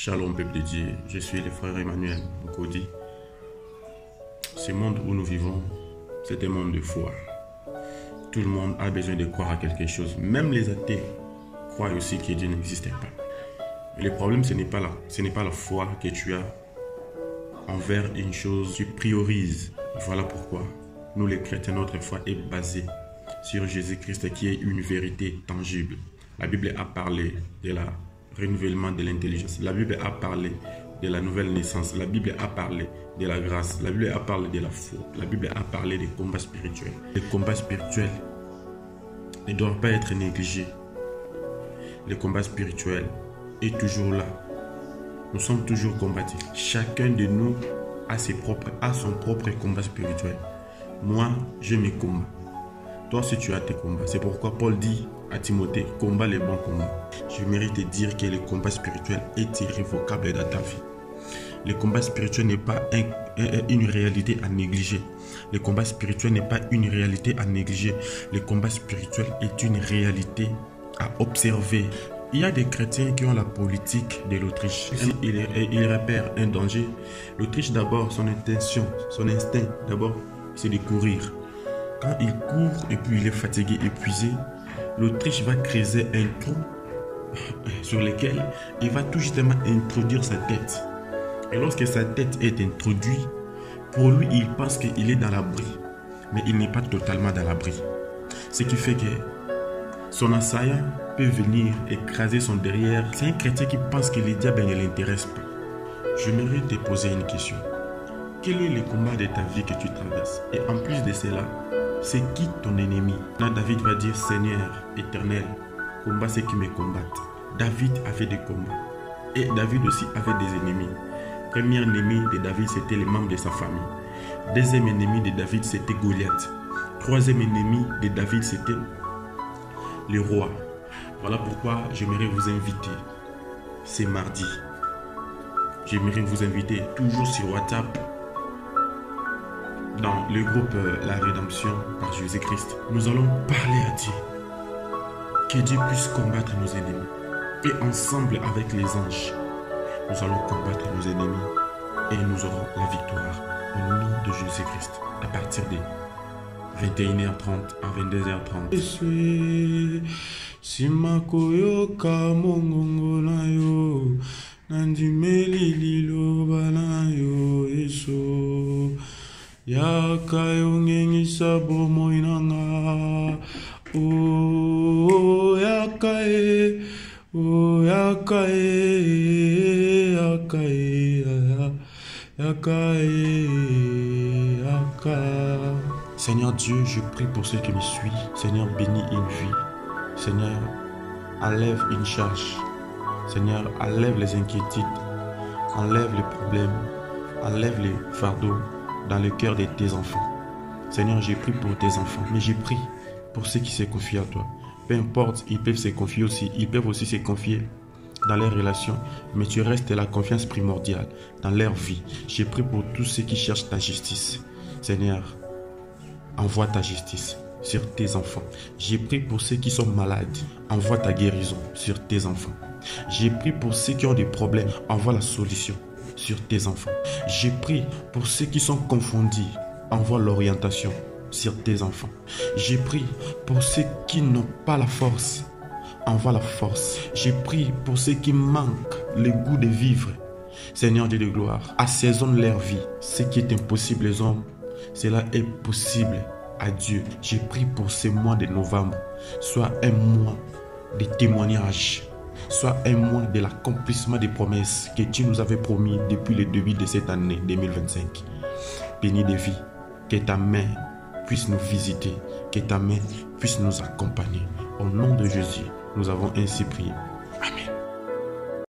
Shalom peuple de Dieu, je suis le frère Emmanuel Nkodi. Ce monde où nous vivons, c'est un monde de foi. Tout le monde a besoin de croire à quelque chose. Même les athées croient aussi que Dieu n'existait pas. Mais le problème, ce n'est pas la foi que tu as envers une chose. Tu priorises. Voilà pourquoi nous les chrétiens, notre foi est basée sur Jésus-Christ qui est une vérité tangible. La Bible a parlé de la renouvellement de l'intelligence. La Bible a parlé de la nouvelle naissance. La Bible a parlé de la grâce. La Bible a parlé de la foi. La Bible a parlé des combats spirituels. Les combats spirituels ne doivent pas être négligés. Le combat spirituel est toujours là. Nous sommes toujours combattus. Chacun de nous a son propre combat spirituel. Moi, j'ai mes combats. Toi aussi, tu as tes combats. C'est pourquoi Paul dit à Timothée, combat les bons combats. Je mérite de dire que le combat spirituel est irrévocable dans ta vie. Le combat spirituel n'est pas une réalité à négliger. Le combat spirituel n'est pas une réalité à négliger. Le combat spirituel est une réalité à observer. Il y a des chrétiens qui ont la politique de l'Autriche. Ils repèrent un danger. L'Autriche, d'abord, son instinct, d'abord, c'est de courir. Quand il court et puis il est fatigué, épuisé, l'Autriche va creuser un trou sur lequel il va tout justement introduire sa tête. Et lorsque sa tête est introduite, pour lui, il pense qu'il est dans l'abri. Mais il n'est pas totalement dans l'abri. Ce qui fait que son assaillant peut venir écraser son derrière. C'est un chrétien qui pense que le diable ne l'intéresse pas. J'aimerais te poser une question. Quel est le combat de ta vie que tu traverses? Et en plus de cela, c'est qui ton ennemi? Là, David va dire, Seigneur éternel, combat ceux qui me combattent. David avait des combats. Et David aussi avait des ennemis. Premier ennemi de David, c'était les membres de sa famille. Deuxième ennemi de David, c'était Goliath. Troisième ennemi de David, c'était le roi. Voilà pourquoi j'aimerais vous inviter. C'est mardi. J'aimerais vous inviter toujours sur WhatsApp dans le groupe La Rédemption par Jésus-Christ. Nous allons parler à Dieu. Que Dieu puisse combattre nos ennemis. Et ensemble avec les anges, nous allons combattre nos ennemis et nous aurons la victoire au nom de Jésus-Christ à partir de 21h30 à 22h30. Simakoyoka mongongo na yo nandimeli liloba na yo eso yakayo ngengisa bomoi nanga o yakae Seigneur Dieu, je prie pour ceux qui me suivent. Seigneur, bénis une vie. Seigneur, enlève une charge. Seigneur, enlève les inquiétudes. Enlève les problèmes. Enlève les fardeaux dans le cœur de tes enfants. Seigneur, j'ai prié pour tes enfants, mais j'ai prié pour ceux qui se confient à toi. Peu importe, ils peuvent se confier aussi. Ils peuvent aussi se confier dans leurs relations, mais tu restes la confiance primordiale dans leur vie. J'ai prié pour tous ceux qui cherchent ta justice. Seigneur, envoie ta justice sur tes enfants. J'ai prié pour ceux qui sont malades. Envoie ta guérison sur tes enfants. J'ai prié pour ceux qui ont des problèmes. Envoie la solution sur tes enfants. J'ai prié pour ceux qui sont confondus. Envoie l'orientation sur tes enfants. J'ai prié pour ceux qui n'ont pas la force. Envoie la force. J'ai prié pour ceux qui manquent le goût de vivre. Seigneur Dieu de gloire, assaisonne leur vie. Ce qui est impossible aux hommes, cela est possible à Dieu. J'ai prié pour ce mois de novembre. Soit un mois de témoignage. Soit un mois de l'accomplissement des promesses que tu nous avais promis depuis le début de cette année 2025. Bénis des vies. Que ta main puisse nous visiter. Que ta main puisse nous accompagner. Au nom de Jésus, nous avons ainsi prié.